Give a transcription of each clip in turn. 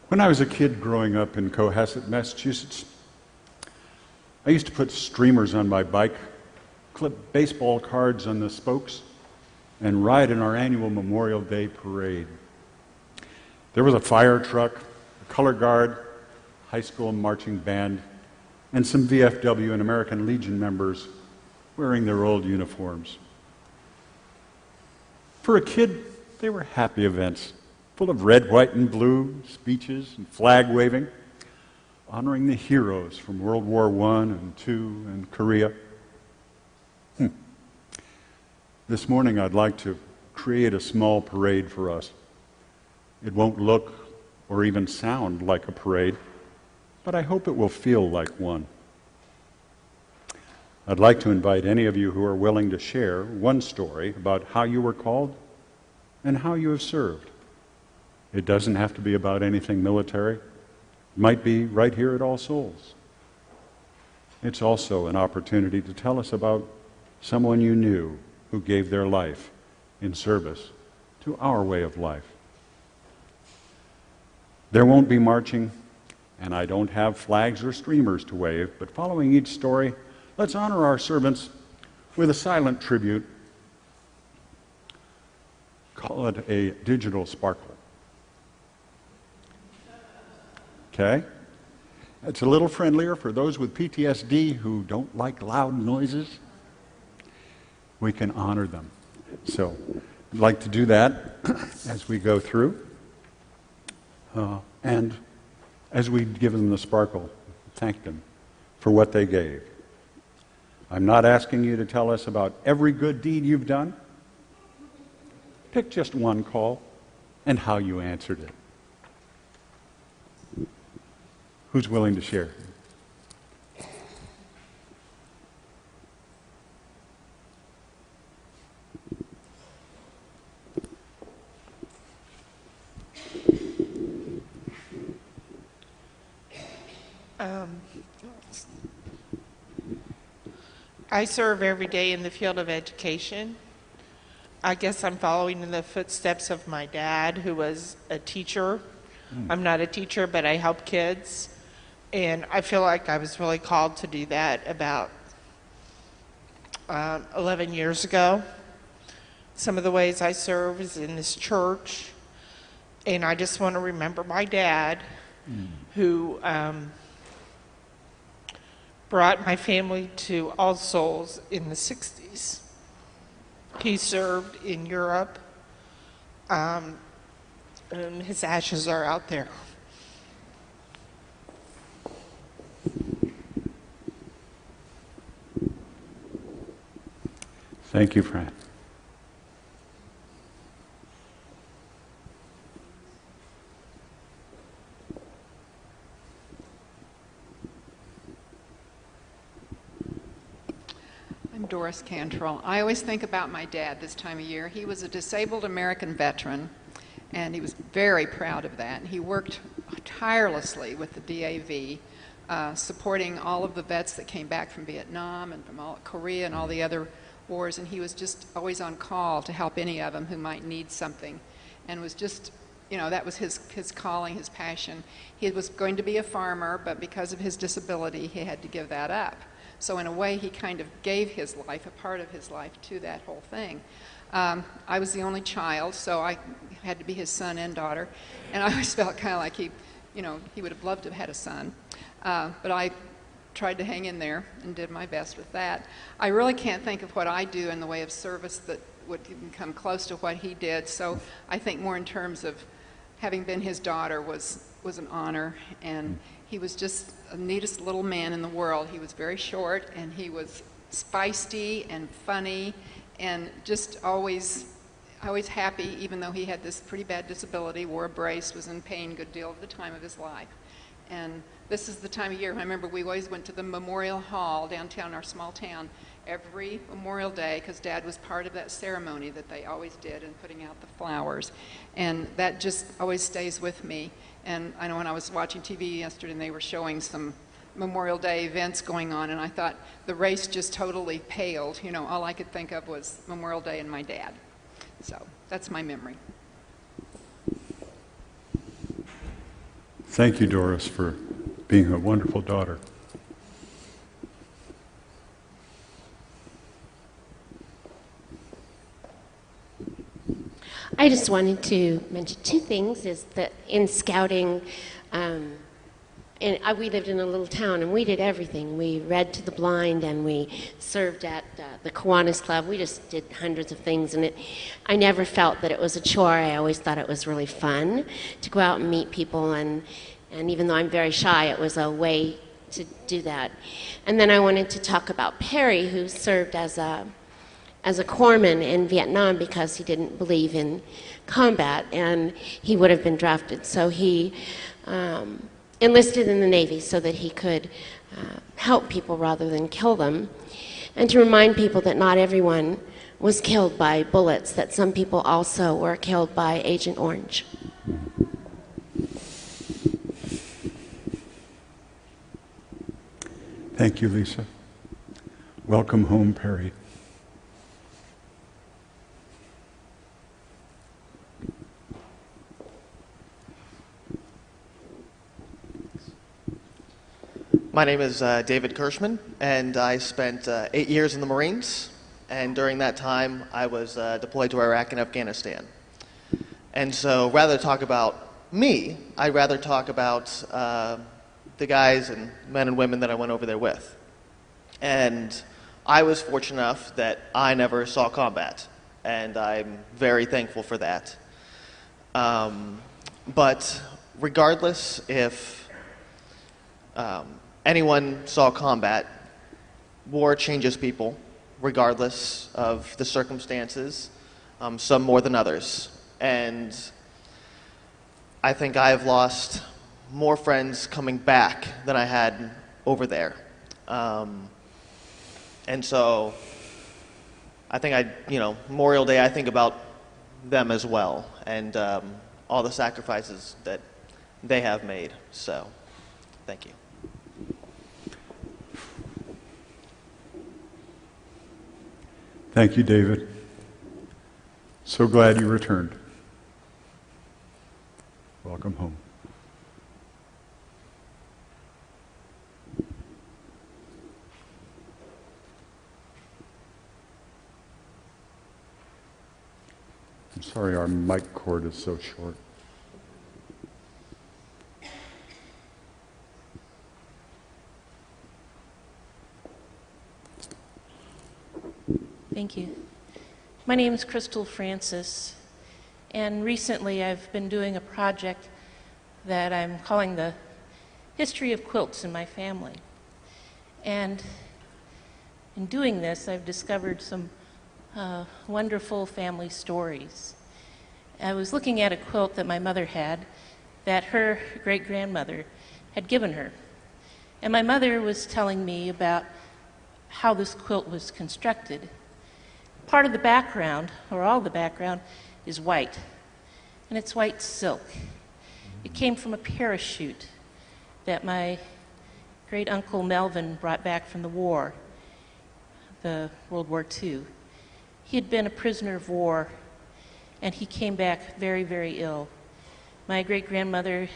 When I was a kid growing up in Cohasset, Massachusetts, I used to put streamers on my bike, clip baseball cards on the spokes, and ride in our annual Memorial Day parade. There was a fire truck, a color guard, high school marching band, and some VFW and American Legion members wearing their old uniforms. For a kid, they were happy events, full of red, white, and blue speeches and flag waving, honoring the heroes from World War I and II and Korea. This morning I'd like to create a small parade for us. It won't look or even sound like a parade, but I hope it will feel like one. I'd like to invite any of you who are willing to share one story about how you were called and how you have served. It doesn't have to be about anything military. It might be right here at All Souls. It's also an opportunity to tell us about someone you knew who gave their life in service to our way of life. There won't be marching, and I don't have flags or streamers to wave, but following each story, let's honor our servants with a silent tribute. Call it a digital sparkle. Okay? It's a little friendlier for those with PTSD who don't like loud noises. We can honor them. So I'd like to do that as we go through. And as we give them the sparkle, thank them for what they gave. I'm not asking you to tell us about every good deed you've done. Pick just one call and how you answered it. Who's willing to share? I serve every day in the field of education. I guess I'm following in the footsteps of my dad, who was a teacher. I'm not a teacher, but I help kids. And I feel like I was really called to do that about 11 years ago. Some of the ways I serve is in this church. And I just want to remember my dad, who brought my family to All Souls in the 60s. He served in Europe, and his ashes are out there. Thank you, Fran. I'm Doris Cantrell. I always think about my dad this time of year. He was a disabled American veteran, and he was very proud of that. He worked tirelessly with the DAV, supporting all of the vets that came back from Vietnam and from Korea and all the other wars, and he was just always on call to help any of them who might need something, and was just, you know, that was his calling, his passion. He was going to be a farmer, but because of his disability, he had to give that up. So in a way, he kind of gave his life, a part of his life, to that whole thing. I was the only child, so I had to be his son and daughter, and I always felt kind of like he would have loved to have had a son, but I tried to hang in there and did my best with that. I really can't think of what I do in the way of service that would even come close to what he did, so I think more in terms of having been his daughter was an honor, and he was just the neatest little man in the world. He was very short, and he was feisty and funny, and just always happy, even though he had this pretty bad disability, wore a brace, was in pain a good deal of the time of his life. And this is the time of year, I remember we always went to the Memorial Hall downtown our small town every Memorial Day, because Dad was part of that ceremony that they always did in putting out the flowers. And that just always stays with me. And I know when I was watching TV yesterday and they were showing some Memorial Day events going on, and I thought the race just totally paled. You know, all I could think of was Memorial Day and my dad. So that's my memory. Thank you, Doris, for being a wonderful daughter. I just wanted to mention two things. Is that in scouting, we lived in a little town, and we did everything. We read to the blind, and we served at the Kiwanis Club. We just did hundreds of things, and I never felt that it was a chore. I always thought it was really fun to go out and meet people, and even though I'm very shy, it was a way to do that. And then I wanted to talk about Perry, who served as a corpsman in Vietnam because he didn't believe in combat, and he would have been drafted. So he enlisted in the Navy so that he could help people rather than kill them, and to remind people that not everyone was killed by bullets, that some people also were killed by Agent Orange. Thank you, Lisa. Welcome home, Perry. My name is David Kirschman, and I spent 8 years in the Marines, and during that time I was deployed to Iraq and Afghanistan. And so rather than talk about me, I'd rather talk about the guys and men and women that I went over there with. And I was fortunate enough that I never saw combat, and I'm very thankful for that. But regardless if anyone saw combat, war changes people, regardless of the circumstances, some more than others. And I think I've lost more friends coming back than I had over there. And so I think Memorial Day, I think about them as well, and all the sacrifices that they have made. So, thank you. Thank you, David. So glad you returned. Welcome home. I'm sorry our mic cord is so short. Thank you. My name is Crystal Francis, and recently I've been doing a project that I'm calling the History of Quilts in My Family. And in doing this, I've discovered some wonderful family stories. I was looking at a quilt that my mother had that her great-grandmother had given her. And my mother was telling me about how this quilt was constructed. Part of the background, or all the background, is white, and it's white silk. It came from a parachute that my great-uncle Melvin brought back from the war, the World War II. He had been a prisoner of war, and he came back very, very ill. My great-grandmother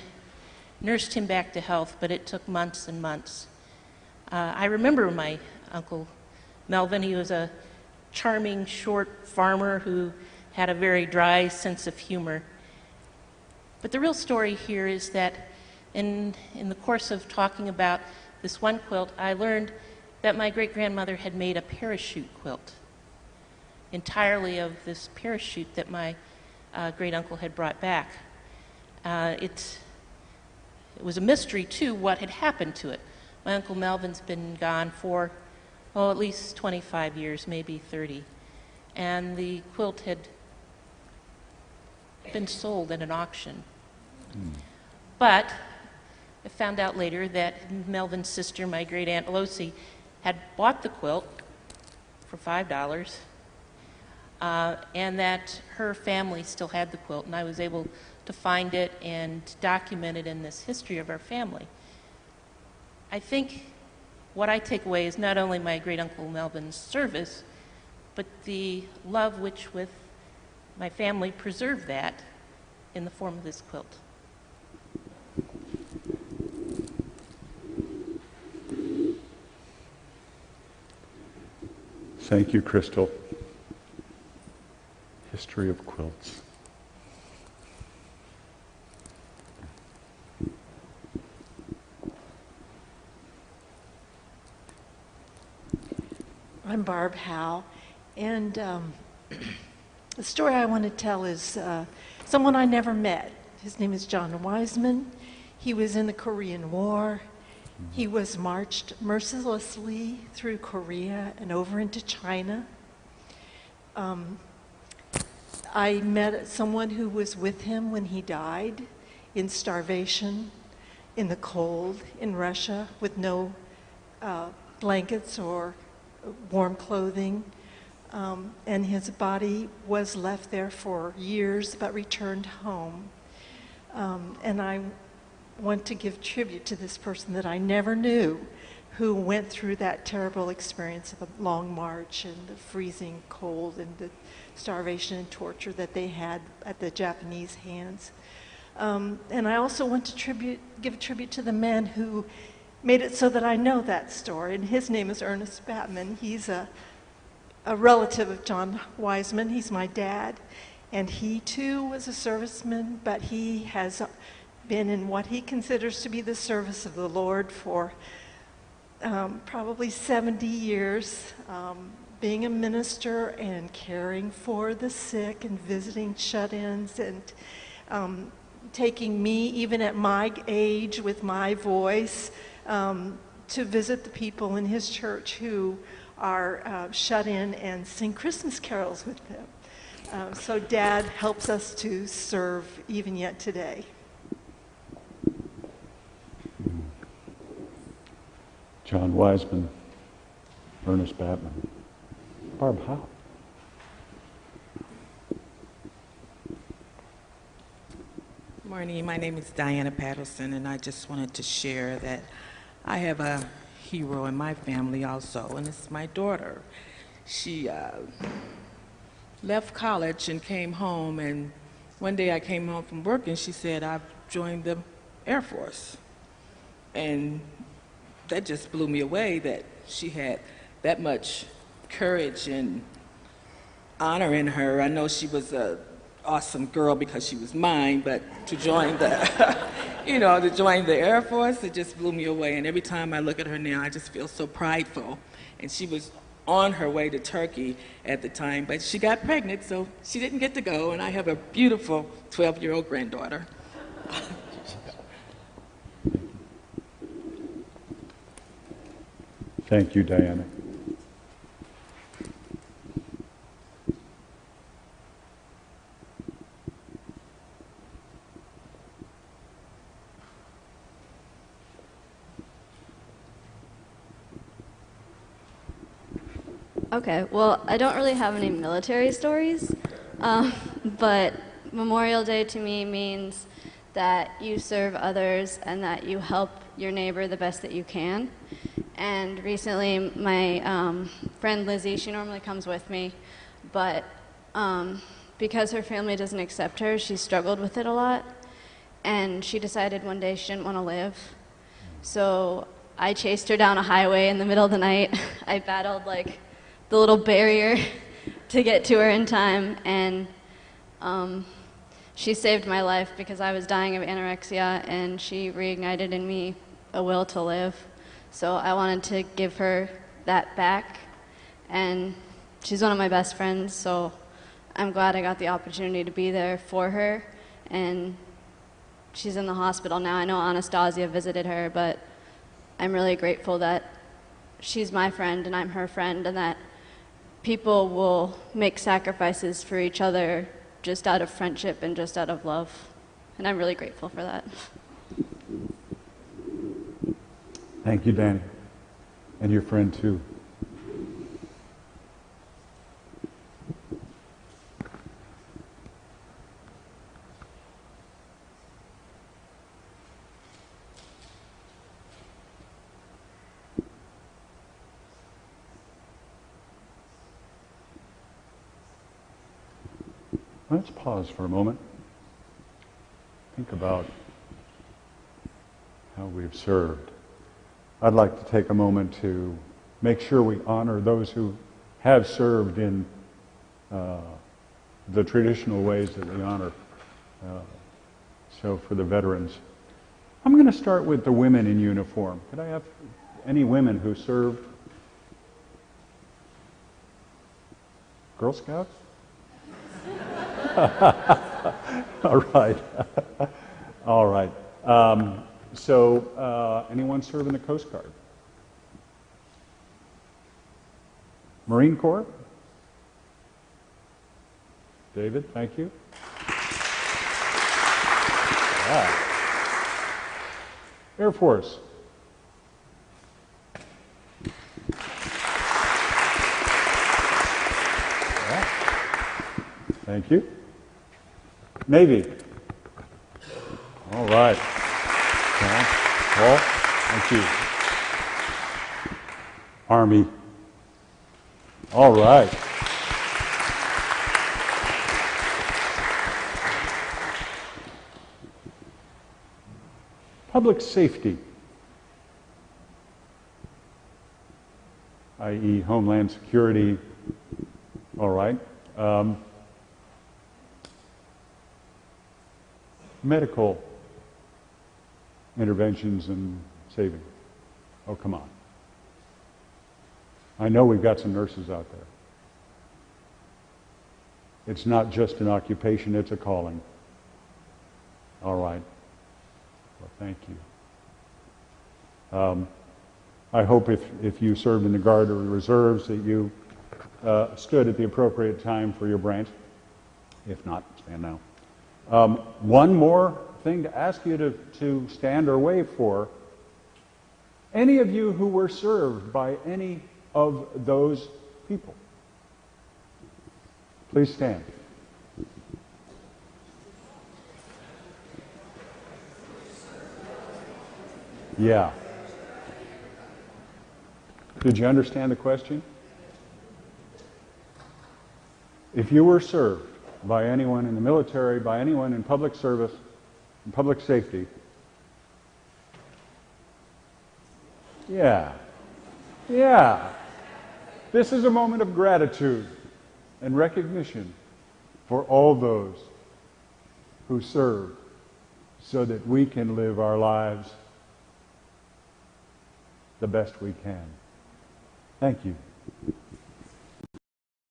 nursed him back to health, but it took months and months. I remember my Uncle Melvin. He was a charming, short farmer who had a very dry sense of humor. But the real story here is that in the course of talking about this one quilt, I learned that my great-grandmother had made a parachute quilt, entirely of this parachute that my great-uncle had brought back. It was a mystery, too, what had happened to it. My Uncle Melvin's been gone for at least 25 years, maybe 30. And the quilt had been sold at an auction. But I found out later that Melvin's sister, my great aunt Losi, had bought the quilt for $5, and that her family still had the quilt, and I was able to find it and document it in this history of our family. I think what I take away is not only my great-uncle Melvin's service, but the love which with my family preserved that in the form of this quilt. Thank you, Crystal. History of quilts. I'm Barb Howe, and the story I want to tell is someone I never met. His name is John Wiseman. He was in the Korean War. He was marched mercilessly through Korea and over into China. I met someone who was with him when he died in starvation, in the cold, in Russia, with no blankets or warm clothing. And his body was left there for years, but returned home. And I want to give tribute to this person that I never knew, who went through that terrible experience of a long march and the freezing cold and the starvation and torture that they had at the Japanese hands. And I also want to give a tribute to the man who made it so that I know that story, and his name is Ernest Batman. He's a relative of John Wiseman. He's my dad, and he too was a serviceman, but he has been in what he considers to be the service of the Lord for probably 70 years, being a minister and caring for the sick and visiting shut-ins and taking me, even at my age with my voice, to visit the people in his church who are shut in and sing Christmas carols with them. So Dad helps us to serve even yet today. John Wiseman, Ernest Batman. Barb Howe. Good morning. My name is Diana Patterson, and I just wanted to share that I have a hero in my family also, and it's my daughter. She left college and came home, and one day I came home from work, and she said, "I've joined the Air Force." And that just blew me away that she had that much courage and honor in her. I know she was a awesome girl because she was mine, but to join the, to join the Air Force, it just blew me away. And every time I look at her now, I just feel so prideful. And she was on her way to Turkey at the time, but she got pregnant, so she didn't get to go. And I have a beautiful 12-year-old granddaughter. Thank you, Diana. Okay, well, I don't really have any military stories, but Memorial Day to me means that you serve others and that you help your neighbor the best that you can. And recently, my friend Lizzie, she normally comes with me, but because her family doesn't accept her, she struggled with it a lot, and she decided one day she didn't want to live. So I chased her down a highway in the middle of the night. I battled like the little barrier to get to her in time, and she saved my life because I was dying of anorexia, and she reignited in me a will to live. So I wanted to give her that back, and she's one of my best friends, so I'm glad I got the opportunity to be there for her, and she's in the hospital now. I know Anastasia visited her, but I'm really grateful that she's my friend and I'm her friend, and that people will make sacrifices for each other just out of friendship and just out of love. And I'm really grateful for that. Thank you, Danny. And your friend, too. Let's pause for a moment. Think about how we've served. I'd like to take a moment to make sure we honor those who have served in the traditional ways that we honor. So for the veterans. I'm going to start with the women in uniform. Could I have any women who served? Girl Scouts? All right. All right. Anyone serve in the Coast Guard? Marine Corps? David, thank you. Yeah. Air Force? Yeah. Thank you. Navy? All right. Paul, thank you. Army? All right. Public safety, i.e. Homeland Security, all right. Medical interventions and saving. Oh, come on. I know we've got some nurses out there. It's not just an occupation, it's a calling. All right. Well, thank you. I hope if you served in the Guard or the Reserves that you stood at the appropriate time for your branch. If not, stand now. One more thing to ask you to stand or wave for. Any of you who were served by any of those people, please stand. Yeah. Did you understand the question? If you were served by anyone in the military, by anyone in public service, in public safety, yeah. This is a moment of gratitude and recognition for all those who serve so that we can live our lives the best we can. Thank you.